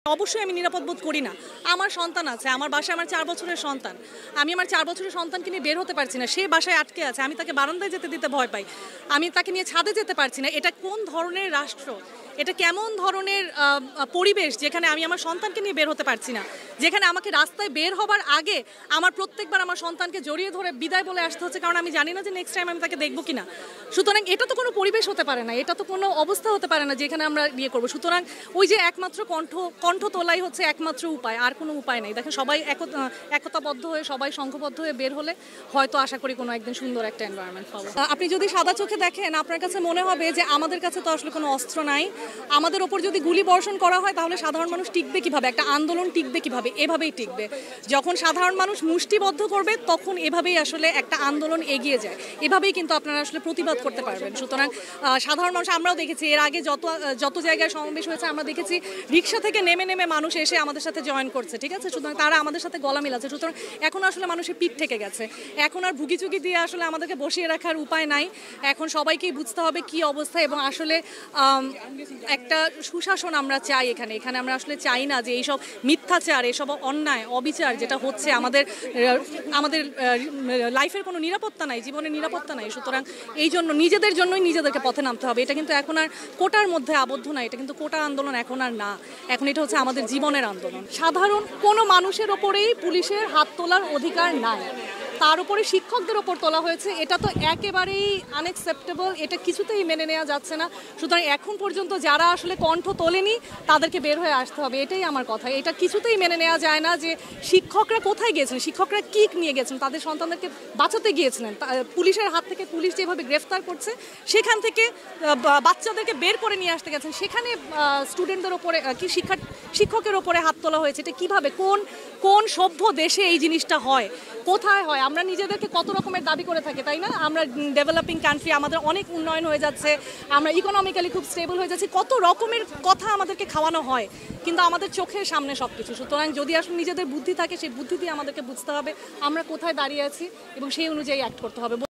অবশ্যই আমি নিরাপদ বোধ করি না। আমার সন্তান আছে, আমার বাসায় আমার 4 বছরের সন্তান। আমি আমার 4 বছরের সন্তানকে নিয়ে বের হতে পারছি না। সে বাসায় আটকে আছে। আমি তাকে বারান্দায় যেতে দিতে ভয় পাই। আমি তাকে নিয়ে ছাদে যেতে পারছি না। এটা কোন ধরনের রাষ্ট্র? এটা কেমন ধরনের পরিবেশ যেখানে আমি আমার সন্তানকে নিয়ে বের হতে পারছি না? যেখানে আমাকে রাস্তায় বের হবার আগে আমার প্রত্যেকবার আমার সন্তানকে জড়িয়ে ধরে বিদায় বলে আসতে হচ্ছে, কারণ আমি জানি না যে নেক্সট টাইম আমি তাকে দেখবো কিনা। সুতরাং এটা তো কোনো পরিবেশ হতে পারে না, এটা তো কোনো অবস্থা হতে পারে না যেখানে আমরা বিয়ে করবো। সুতরাং ওই যে একমাত্র কণ্ঠ তোলাই হচ্ছে একমাত্র উপায়, আর কোনো উপায় নেই। দেখেন সবাই একতাবদ্ধ হয়ে, সবাই সংঘবদ্ধ হয়ে বের হলে হয়তো আশা করি কোনো একদিন সুন্দর একটা এনভায়রনমেন্ট পাবো। আপনি যদি সাদা চোখে দেখেন, আপনার কাছে মনে হবে যে আমাদের কাছে তো আসলে কোনো অস্ত্র নাই। আমাদের ওপর যদি গুলি বর্ষণ করা হয় তাহলে সাধারণ মানুষ টিকবে কিভাবে? একটা আন্দোলন টিকবে কিভাবে? এভাবেই টিকবে। যখন সাধারণ মানুষ মুষ্টিবদ্ধ করবে তখন এভাবেই আসলে একটা আন্দোলন এগিয়ে যায়। এভাবেই কিন্তু আপনারা আসলে প্রতিবাদ করতে পারবেন। সুতরাং সাধারণ মানুষ, আমরাও দেখেছি এর আগে যত জায়গায় সমাবেশ হয়েছে, আমরা দেখেছি রিক্সা থেকে নেমে মানুষ এসে আমাদের সাথে জয়েন করছে, ঠিক আছে? সুতরাং তারা আমাদের সাথে গলা মিলাচ্ছে। সুতরাং এখন আসলে মানুষের পিঠ থেকে গেছে। এখন আর ভুগিচুগি দিয়ে আসলে আমাদেরকে বসিয়ে রাখার উপায় নাই। এখন সবাইকেই বুঝতে হবে কি অবস্থা, এবং আসলে একটা সুশাসন আমরা চাই এখানে। আমরা আসলে চাই না যে এইসব মিথ্যাচার, এসব অন্যায় অবিচার যেটা হচ্ছে, আমাদের লাইফের কোনো নিরাপত্তা নাই, জীবনের নিরাপত্তা নাই। সুতরাং এই জন্য নিজেদের জন্যই নিজেদেরকে পথে নামতে হবে। এটা কিন্তু এখন আর কোটার মধ্যে আবদ্ধ না, এটা কিন্তু কোটা আন্দোলন এখন আর না। এখন এটা হচ্ছে আমাদের জীবনের আন্দোলন। সাধারণ কোনো মানুষের ওপরেই পুলিশের হাত তোলার অধিকার নাই, তার উপরে শিক্ষকদের ওপর তোলা হয়েছে। এটা তো একেবারেই আনএক্সেপ্টেবল, এটা কিছুতেই মেনে নেওয়া যাচ্ছে না। সুতরাং এখন পর্যন্ত যারা আসলে কণ্ঠ তোলেনি তাদেরকে বের হয়ে আসতে হবে, এটাই আমার কথা। এটা কিছুতেই মেনে নেওয়া যায় না যে শিক্ষকরা কোথায় গিয়েছিলেন, শিক্ষকরা কি নিয়ে গেছেন, তাদের সন্তানদেরকে বাঁচাতে গিয়েছিলেন। পুলিশের হাত থেকে পুলিশ যেভাবে গ্রেফতার করছে, সেখান থেকে বাচ্চাদেরকে বের করে নিয়ে আসতে গেছেন, সেখানে স্টুডেন্টদের ওপরে শিক্ষকের ওপরে হাত তোলা হয়েছে। এটা কিভাবে, কোন সভ্য দেশে এই জিনিসটা হয়? কোথায় হয়? আমরা নিজেদেরকে কত রকমের দাবি করে থাকি, তাই না? আমরা ডেভেলপিং কান্ট্রি, আমাদের অনেক উন্নয়ন হয়ে যাচ্ছে, আমরা ইকোনমিক্যালি খুব স্টেবল হয়ে যাচ্ছি, কত রকমের কথা আমাদেরকে খাওয়ানো হয়, কিন্তু আমাদের চোখের সামনে সব কিছু। সুতরাং যদি আসলে নিজেদের বুদ্ধি থাকে, সেই বুদ্ধি দিয়ে আমাদেরকে বুঝতে হবে আমরা কোথায় দাঁড়িয়ে আছি এবং সেই অনুযায়ী অ্যাক্ট করতে হবে।